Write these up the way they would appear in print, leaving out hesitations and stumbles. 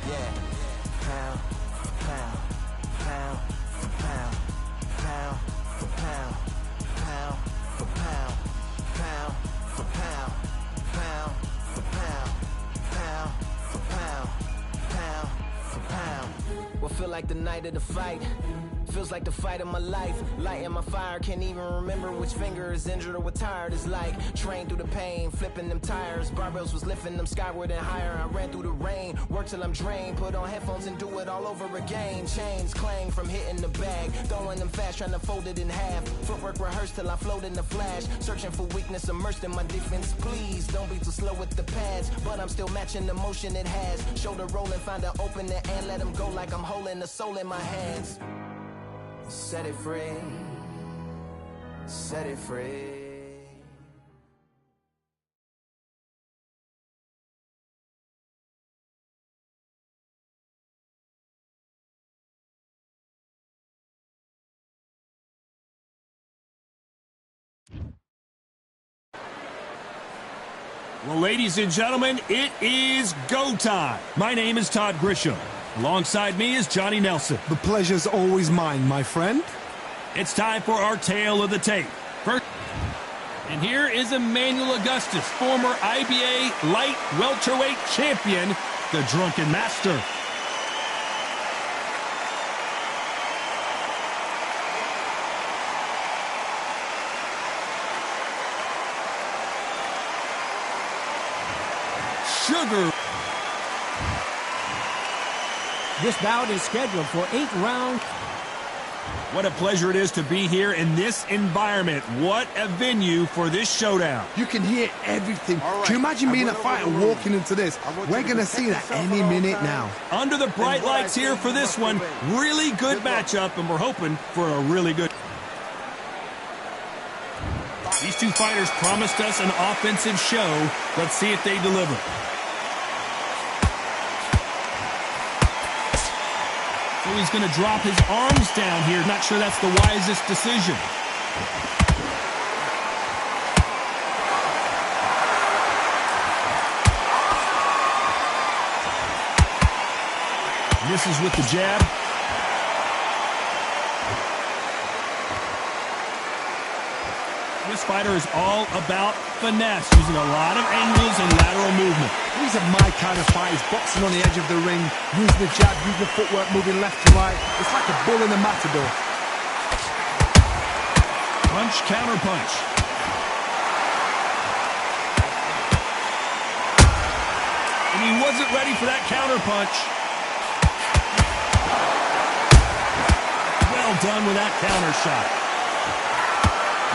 Yeah. Pound for pound, pound for pound, pound for pound, pound for pound, pound for pound, pound for pound, pound for pound, pound for pound. What feel like the night of the fight? Feels like the fight of my life. Lighting my fire, can't even remember which finger is injured or what tired is like. Trained through the pain, flipping them tires. Barbells was lifting them skyward and higher. I ran through the rain, worked till I'm drained. Put on headphones and do it all over again. Chains clang from hitting the bag. Throwing them fast, trying to fold it in half. Footwork rehearsed till I float in the flash. Searching for weakness, immersed in my defense. Please, don't be too slow with the pads. But I'm still matching the motion it has. Shoulder rolling, find an opening and let them go like I'm holding the soul in my hands. Set it free, set it free. Well, ladies and gentlemen, it is go time. My name is Todd Grisham. Alongside me is Johnny Nelson. The pleasure's always mine, my friend. It's time for our tale of the tape. First, and here is Emmanuel Augustus, former IBA light welterweight champion, the Drunken Master. Sugar. This bout is scheduled for 8 rounds. What a pleasure it is to be here in this environment. What a venue for this showdown. You can hear everything. Can you imagine being a fighter walking into this? We're going to see that any minute now. Under the bright lights here for this one. Really good matchup, and we're hoping for a really good... These two fighters promised us an offensive show. Let's see if they deliver. So he's going to drop his arms down here. Not sure that's the wisest decision. Misses with the jab. This fighter is all about finesse, using a lot of angles and lateral movement. These are my kind of fighters, boxing on the edge of the ring, using the jab, using the footwork, moving left to right. It's like a bull in a matador. Punch, counter punch. And he wasn't ready for that counter punch. Well done with that counter shot.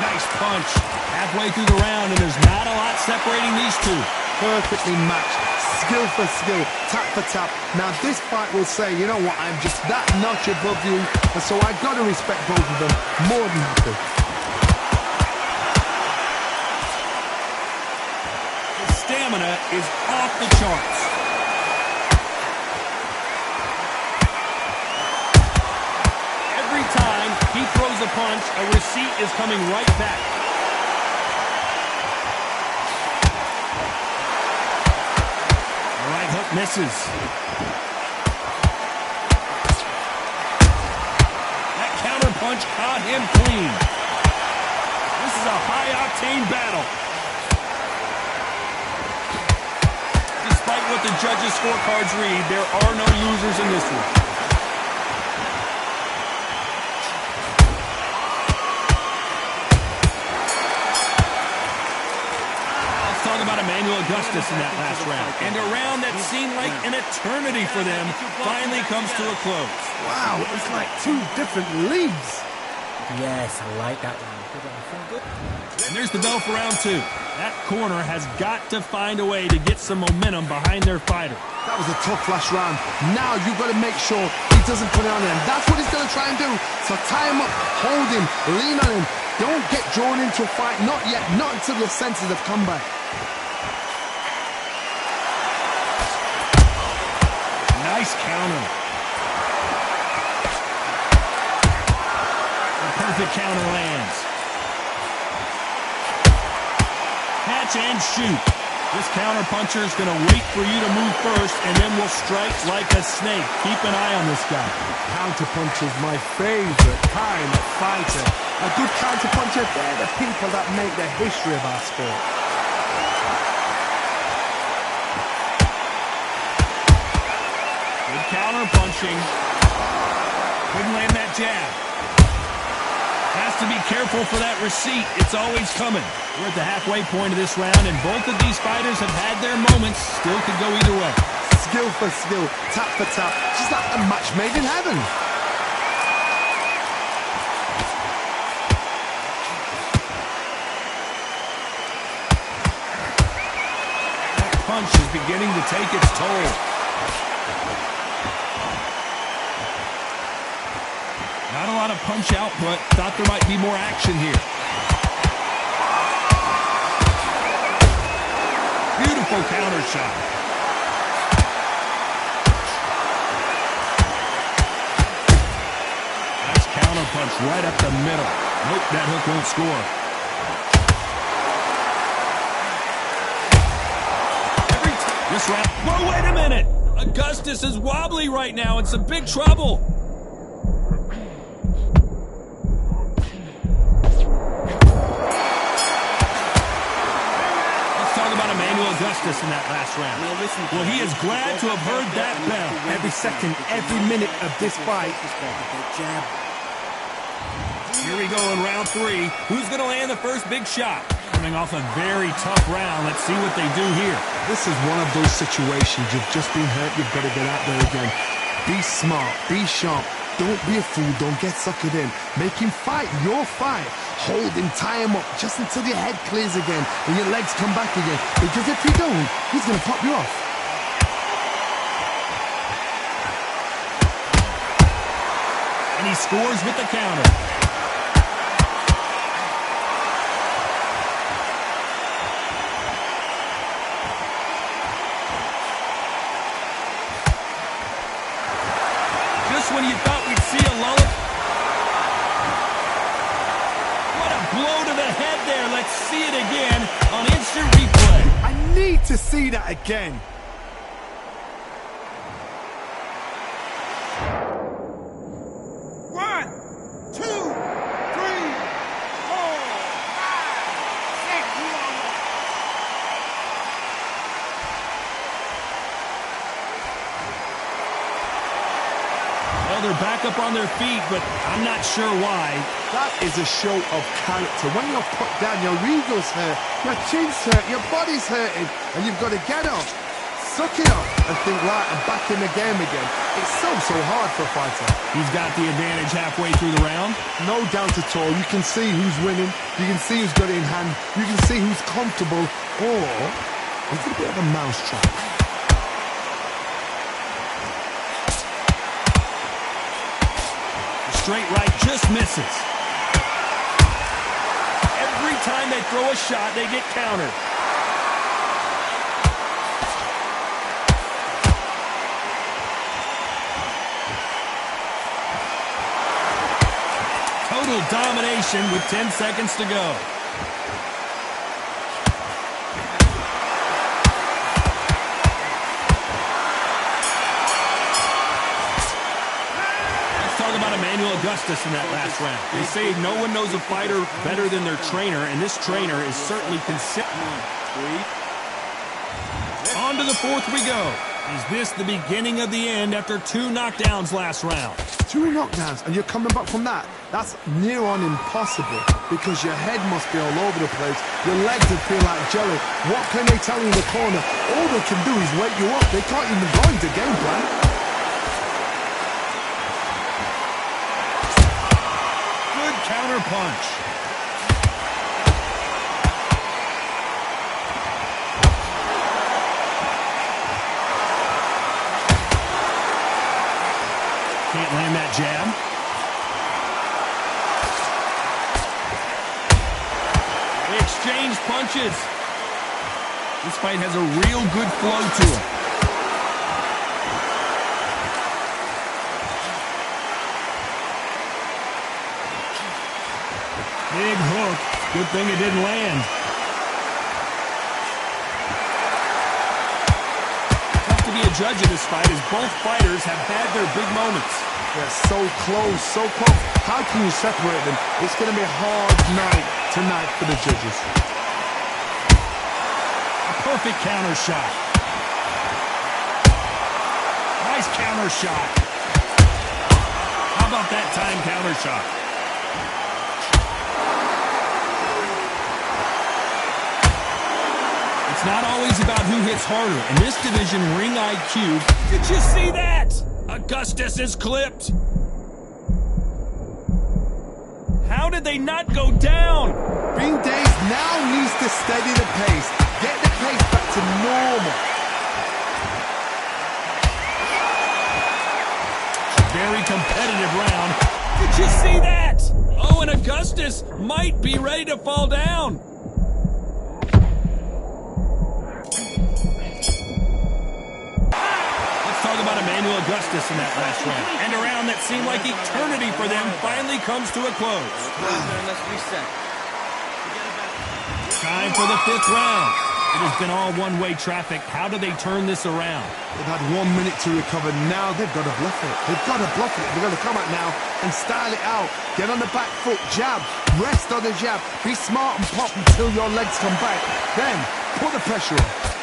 Nice punch. Halfway through the round, and there's not a lot separating these two. Perfectly matched. Skill for skill. Tap for tap. Now this fight will say, you know what, I'm just that notch above you, and so I've got to respect both of them. More than happy. His stamina is off the charts. Every time he throws a punch, a receipt is coming right back. All right, hook misses. That counter punch caught him clean. This is a high-octane battle. Despite what the judges' scorecards read, there are no losers in this one. Emmanuel Augustus in that last round. And a round that seemed like an eternity for them finally comes to a close. Wow, it's like two different leagues. Yes, I like that one. And there's the bell for round 2. That corner has got to find a way to get some momentum behind their fighter. That was a tough last round. Now you've got to make sure he doesn't put it on him. That's what he's going to try and do. So tie him up, hold him, lean on him. Don't get drawn into a fight. Not yet. Not until your senses have come back. Nice counter. The perfect counter lands. Catch and shoot. This counterpuncher is going to wait for you to move first, and then will strike like a snake. Keep an eye on this guy. Counterpuncher is my favorite kind of fighter. A good counterpuncher, they're the people that make the history of our sport. Good counterpunching. Couldn't land that jab. Has to be careful for that receipt. It's always coming. We're at the halfway point of this round, and both of these fighters have had their moments. Still could go either way. Skill for skill, tap for tap, just like a match made in heaven. That punch is beginning to take its toll. Not a lot of punch output. Thought there might be more action here. Beautiful counter shot. That's counter punch right up the middle. Nope, that hook won't score. This round. Whoa, wait a minute! Augustus is wobbly right now. It's some big trouble. Augustus in that last round. Well, he is glad to have heard that bell. Every second, every minute of this fight. Here we go in round 3. Who's going to land the first big shot? Coming off a very tough round. Let's see what they do here. This is one of those situations. You've just been hurt. You've got to get out there again. Be smart. Be sharp. Don't be a fool. Don't get suckered in. Make him fight your fight. Hold him, tie him up, just until your head clears again and your legs come back again. Because if you don't, he's going to pop you off. And he scores with the counter. Just when you thought we'd see a lull. Blow to the head there. Let's see it again on instant replay. I need to see that again. One, two, three, four, five, six. Well, they're back up on their feet, but I'm not sure why. That is a show of character. When you're put down, your ego's hurt, your chin's hurt, your body's hurting, and you've got to get up, suck it up, and think, right, I'm back in the game again. It's so hard for a fighter. He's got the advantage halfway through the round. No doubt at all. You can see who's winning. You can see who's got it in hand. You can see who's comfortable. Or it's a bit of a mousetrap. Straight right just misses. Every time they throw a shot, they get countered. Total domination with 10 seconds to go. Augustus in that last round. They say no one knows a fighter better than their trainer, and this trainer is certainly consistent. On to the fourth we go. Is this the beginning of the end after 2 knockdowns last round? 2 knockdowns, and you're coming back from that? That's near on impossible, because your head must be all over the place. Your legs would feel like jelly. What can they tell you in the corner? All they can do is wake you up. They can't even go into game plan. Counter punch. Can't land that jab. They exchange punches. This fight has a real good flow to it. Big hook. Good thing it didn't land. to judge in this fight, as both fighters have had their big moments. They're so close, so close. How can you separate them? It's going to be a hard night tonight for the judges. A perfect counter shot. Nice counter shot. How about that time counter shot? It's not always about who hits harder. In this division, ring IQ. Did you see that? Augustus is clipped. How did they not go down? Being dazed now needs to steady the pace. Get the pace back to normal. Very competitive round. Did you see that? Oh, and Augustus might be ready to fall down. Talk about Emmanuel Augustus in that last round. And a round that seemed like eternity for them finally comes to a close. Let's reset. Time for the 5th round. It has been all one-way traffic. How do they turn this around? They've had 1 minute to recover. Now they've got to bluff it. They've got to bluff it. They've got to come out now and style it out. Get on the back foot, jab, rest on the jab. Be smart and pop until your legs come back. Then put the pressure on.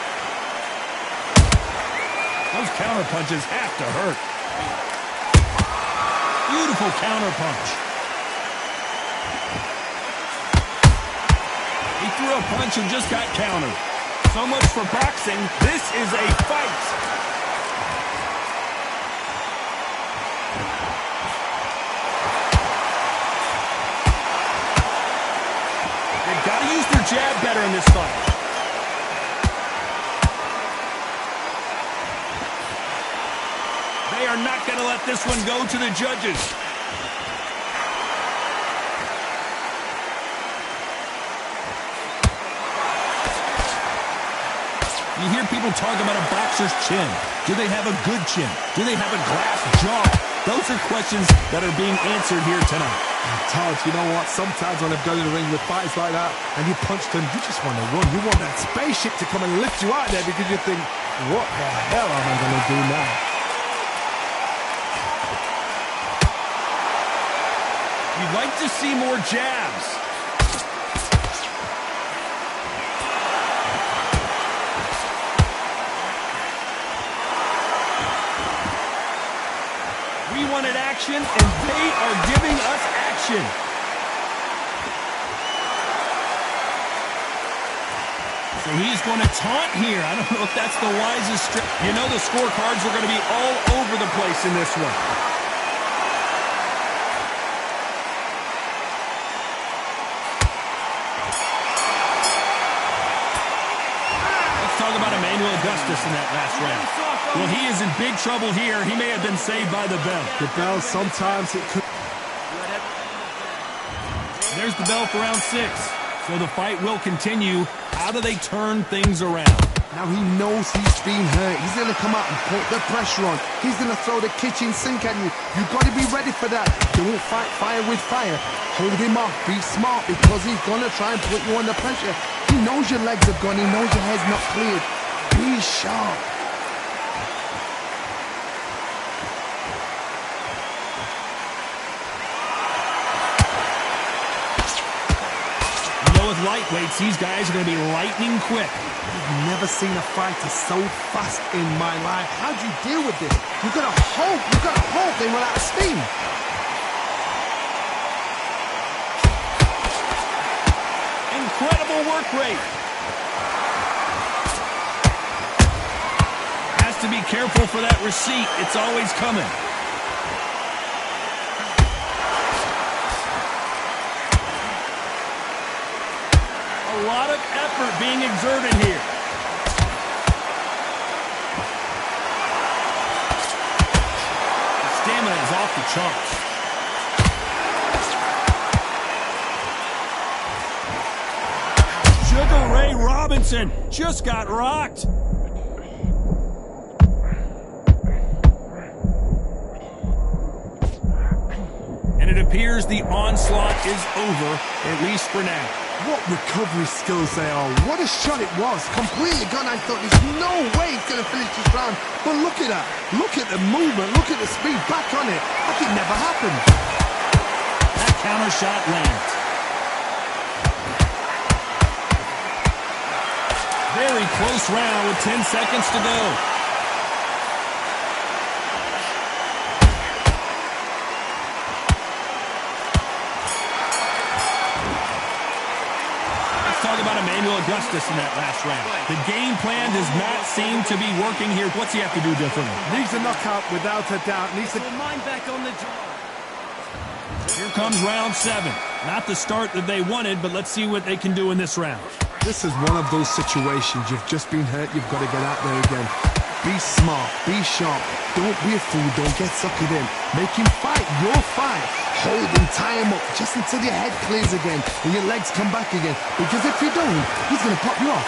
Those counter punches have to hurt. Beautiful counter punch. He threw a punch and just got countered. So much for boxing. This is a fight. They've got to use their jab better in this fight. They are not going to let this one go to the judges. You hear people talk about a boxer's chin. Do they have a good chin? Do they have a glass jaw? Those are questions that are being answered here tonight. Todd, you know what? Sometimes when I've gone in the ring with fights like that and you punch them, you just want to run. You want that spaceship to come and lift you out there because you think, what the hell am I going to do now? You'd like to see more jabs. We wanted action, and they are giving us action. So he's going to taunt here. I don't know if that's the wisest. You know the scorecards are going to be all over the place in this one. Talk about Emmanuel Augustus in that last round. Well, he is in big trouble here. He may have been saved by the bell. The bell, sometimes it could... There's the bell for round 6. So the fight will continue. How do they turn things around? Now he knows he's been hurt. He's going to come out and put the pressure on. He's going to throw the kitchen sink at you. You've got to be ready for that. Don't fight fire with fire. Hold him off. Be smart because he's going to try and put you under pressure. He knows your legs are gone. He knows your head's not cleared. Be sharp. You know, with lightweights, these guys are going to be lightning quick. I've never seen a fighter so fast in my life. How do you deal with this? You've got to hope they run out of steam. Incredible work rate. Has to be careful for that receipt. It's always coming. A lot of effort being exerted here. The stamina is off the charts. Sugar Ray Robinson just got rocked. And it appears appears the onslaught is over, at least for now. What recovery skills they are. What a shot it was. Completely gone. I thought there's no way he's going to finish this round. But look at that. Look at the movement. Look at the speed. Back on it. Like it never happened. That counter shot lands. Very close round with 10 seconds to go. Talk about Emmanuel Augustus in that last round. The game plan does not seem to be working here. What's he have to do differently? Needs a knockout without a doubt. Needs to... Mind back on the draw. Here comes round 7. Not the start that they wanted, but let's see what they can do in this round. This is one of those situations. You've just been hurt. You've got to get out there again. Be smart. Be sharp. Don't be a fool. Don't get suckered in. Make him fight your fight. Hold him, tie him up, just until your head clears again and your legs come back again. Because if you don't, he's going to pop you off.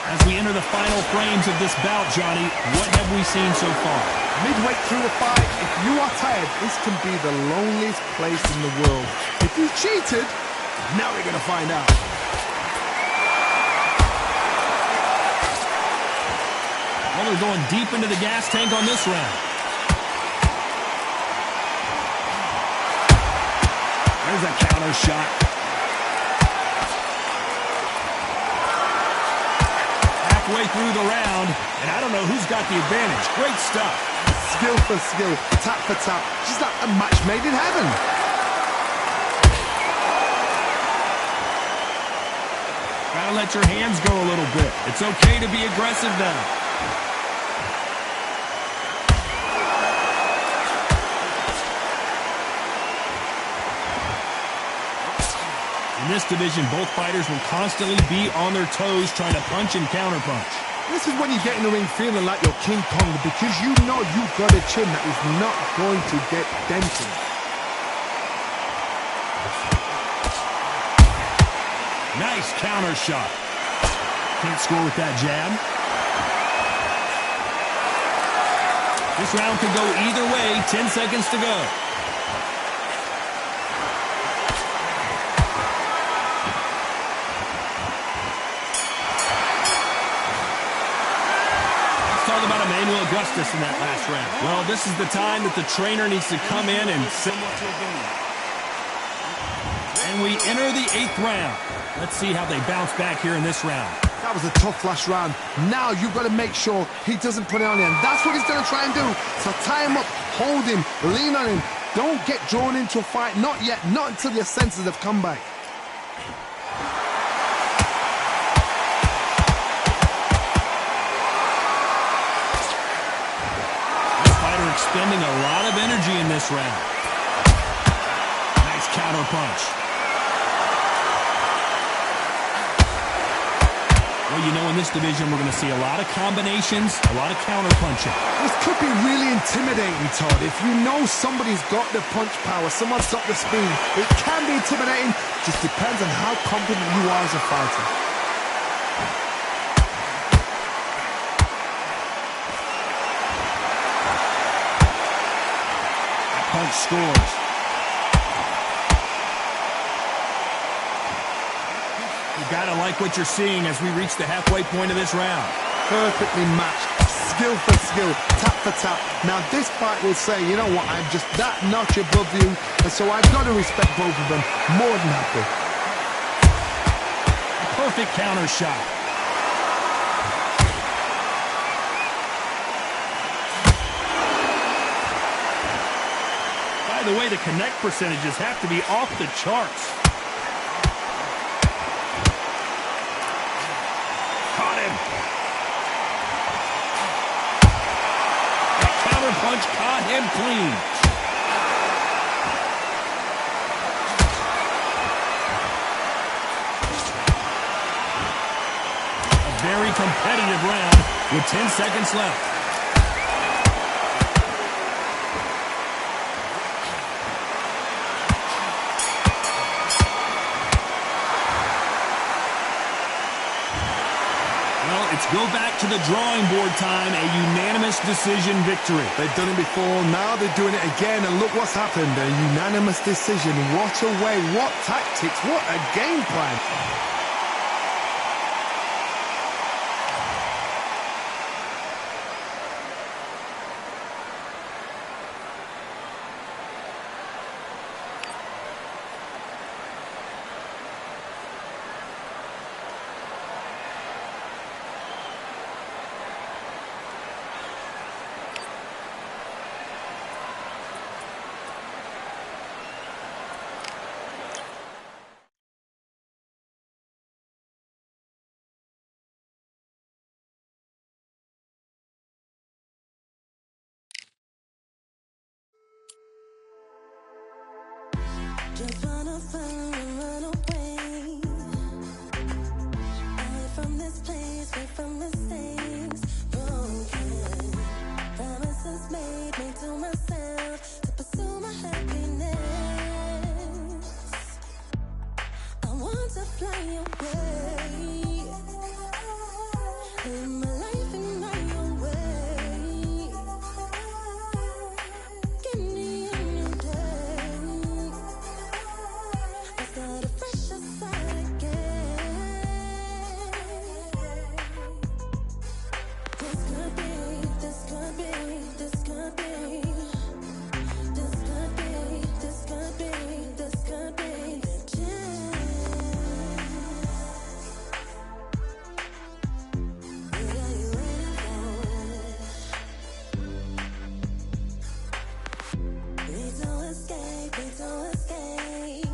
As we enter the final frames of this bout, Johnny, what have we seen so far? Midway through the fight, if you are tired, this can be the loneliest place in the world. If you cheated, now we're going to find out. Well, they're going deep into the gas tank on this round. There's a counter shot. Halfway through the round, and I don't know who's got the advantage. Great stuff. Skill for skill, tap for tap, just like a match made in heaven. Gotta let your hands go a little bit. It's okay to be aggressive now. In this division, both fighters will constantly be on their toes trying to punch and counterpunch. This is when you get in the ring feeling like you're King Kong because you know you've got a chin that is not going to get dented. Nice counter shot. Can't score with that jab. This round could go either way. 10 seconds to go. Talk about Emmanuel Augustus in that last round. Well, this is the time that the trainer needs to come in and we enter the 8th round. Let's see how they bounce back here in this round. That was a tough last round. Now you've got to make sure he doesn't put it on him. That's what he's going to try and do. So tie him up, hold him, lean on him. Don't get drawn into a fight. Not yet. Not until your senses have come back. Expending a lot of energy in this round. Nice counter punch. Well, you know, in this division, we're going to see a lot of combinations, a lot of counter punching. This could be really intimidating, Todd. If you know somebody's got the punch power, someone's got the speed, it can be intimidating. Just depends on how confident you are as a fighter. Punch scores. You gotta like what you're seeing as we reach the halfway point of this round. Perfectly matched, skill for skill, tap for tap. Now this fight will say, you know what, I'm just that notch above you, and so I've got to respect both of them. More than happy. Perfect counter shot. By the way, the connect percentages have to be off the charts. Caught him. That counter punch caught him clean. A very competitive round with 10 seconds left. Let's go back to the drawing board time, a unanimous decision victory. They've done it before, now they're doing it again, and look what's happened. A unanimous decision. What a way, what tactics, what a game plan. Just wanna find and run away. Away from this place, away from mistakes. Broken promises made to myself to pursue my happiness. I want to fly away. Live my life in my own way. Give me a new day. I start a fresh start again. This could be, this could be, this could be. This could be, this could be, this could be the chance. What are you waiting for? Need to escape, need to escape.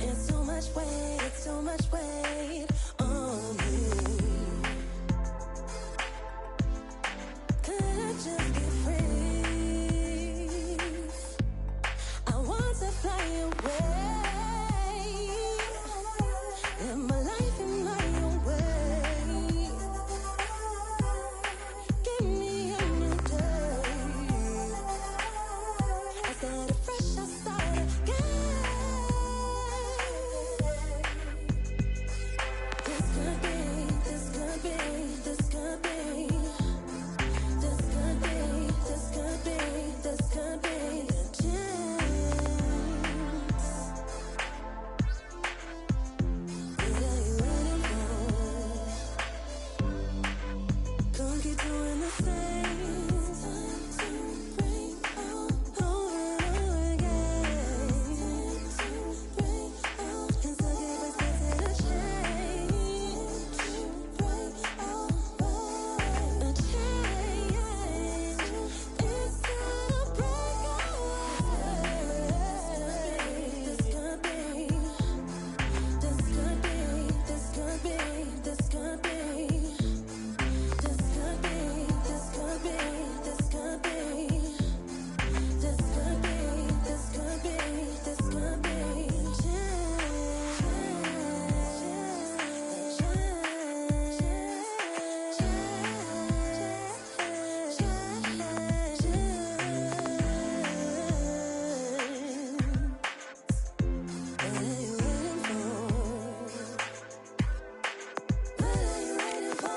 It's too much weight, it's too much weight on me. Could I just be free? I want to fly away. Live my life in my own way. Give me a new day. I start afresh, I start again. This could be, this could be, this could be. This could be, this could be, this could be the chance. What are you waiting for? Can't keep doing the same. Time to break out over and over again. To break out and so give us a change. Break out a change. It's time to break out. This could be, this could be, this could be, this could be. This could be, this could be, this could be. This could be, this could be, this could be. What are you waiting for? What are you waiting for?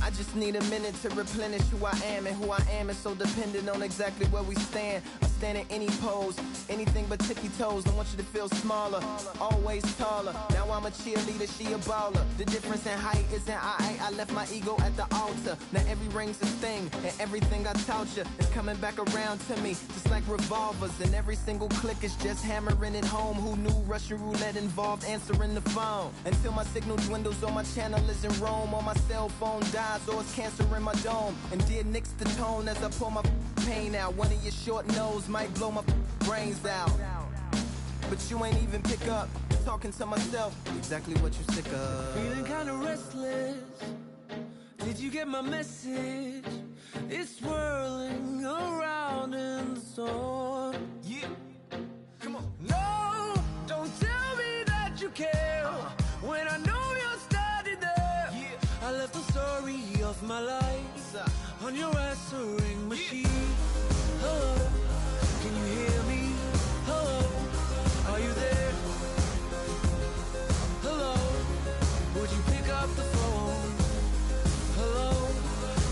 I just need a minute to replenish who I am, and who I am is so dependent on exactly where we stand. A stand in any pose, anything but tippy toes. Don't want you to feel smaller, always taller. Now I'm a cheerleader, she a baller. The difference in height isn't I left my ego at the altar. Now every ring's a thing, and everything I taught you is coming back around to me, just like revolvers. And every single click is just hammering it home. Who knew Russian roulette involved answering the phone? Until my signal dwindles or my channel is in Rome, or my cell phone dies, or it's cancer in my dome. And dear nicks the tone as I pull my pain out. One of your short nose might blow my brains out, but you ain't even pick up. Talking to myself, exactly what you sick of. Feeling kinda restless. Did you get my message? It's swirling around in the storm. Yeah, come on. No, don't tell me that you care when I know you're standing there. Yeah. I left the story of my life on your answering machine. Hello, can you hear me? Hello, are you there? Hello, would you pick up the phone? Hello,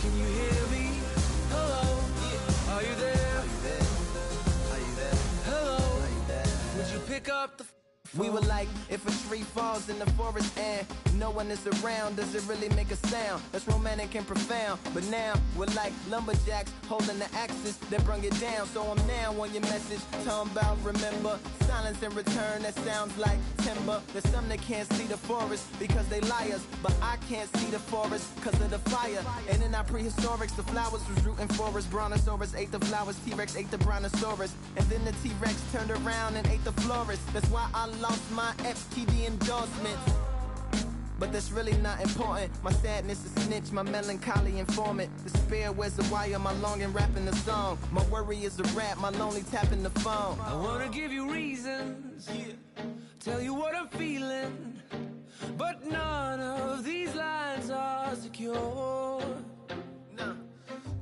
can you hear me? Hello, are you there? Are you there? Hello, would you pick up the phone? We were like, if a tree falls in the forest and no one is around, does it really make a sound? That's romantic and profound. But now we're like lumberjacks holding the axes that bring it down. So I'm now on your message, talking about remember. Silence in return, that sounds like timber. There's some that can't see the forest because they liars, but I can't see the forest because of the fire. And in our prehistorics, the flowers was rooting for us. Brontosaurus ate the flowers, T-Rex ate the brontosaurus, and then the T-Rex turned around and ate the florist. That's why I lost my FTD endorsements. But that's really not important. My sadness is snitch, my melancholy informant. Despair wears a wire, my longing rapping the song. My worry is a rap, my lonely tapping the phone. I wanna give you reasons, tell you what I'm feeling, but none of these lines are secure.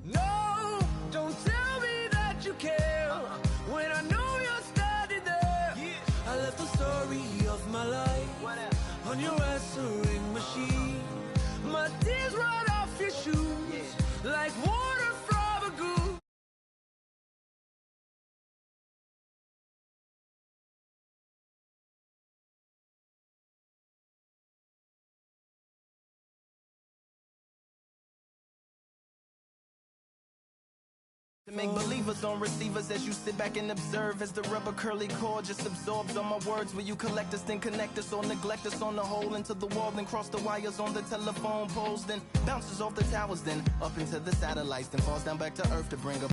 No, don't tell me that you care when I know you're standing there. I left the story of my life on your answering machine. My tears run off your shoes like water from a goose. To make believers on receivers as you sit back and observe as the rubber curly cord just absorbs all my words. Will you collect us, then connect us, or neglect us on the hole into the wall, then cross the wires on the telephone poles, then bounces off the towers, then up into the satellites, then falls down back to earth to bring up